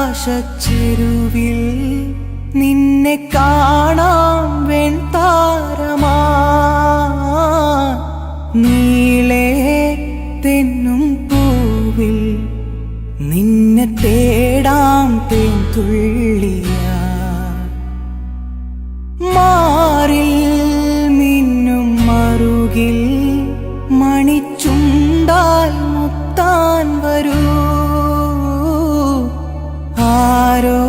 ആകാശച്ചെരുവിൽ നിന്നെ കാണാം വെൺതാരമാ നീളേ തെന്നും പൂവിൽ നിന്നെ തേടാം തേൻതുള്ളിയാ മാറിൽ മിന്നും മറുകിൽ മണിച്ചുണ്ടാൽ മുത്താൻ വരൂ ആരോ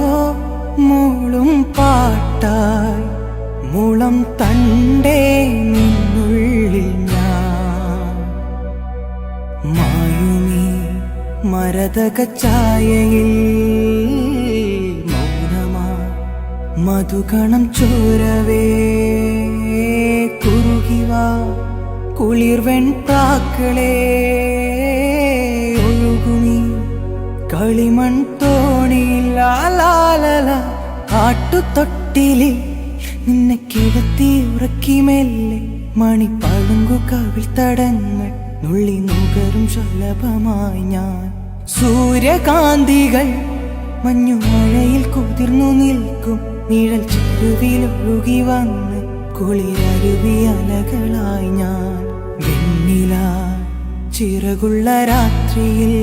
മൂളും പാട്ടായി മുളം തണ്ടേ നിന്നുള്ളിൽ ഞാൻ മായുമീ മരതക ഛായയിൽ മൗനമാ മധുകണം ചോരവേ കുറുകിവാ കുളിർവെൺ പ്രാക്കളേ ഒഴുകുമീ കളിമൺ തോണിയിൽ ആട്ടുതൊട്ടിലിൽ നിന്നെ കിടത്തി ഉറക്കി മെല്ലെ മണിപ്പളുങ്കു കവിൾ തടങ്ങൾ നുള്ളി നുകരും ശലഭമായി ഞാൻ സൂര്യകാന്തികൾ മഞ്ഞുമഴയിൽ കുതിർന്നു നിൽക്കും നിഴൽ ചെരുവിലൊഴുകി വന്ന് കുളിരരുവി അലകളായി ഞാൻ വെണ്ണില ചിറകുള്ള രാത്രിയിൽ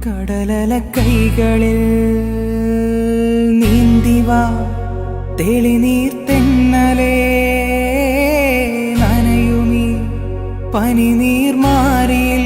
കടലല കൈകളിൽ നീന്തിവാ തെളിനീർ തെന്നലേ നനയുമീ പനിനീർ മാറിയിൽ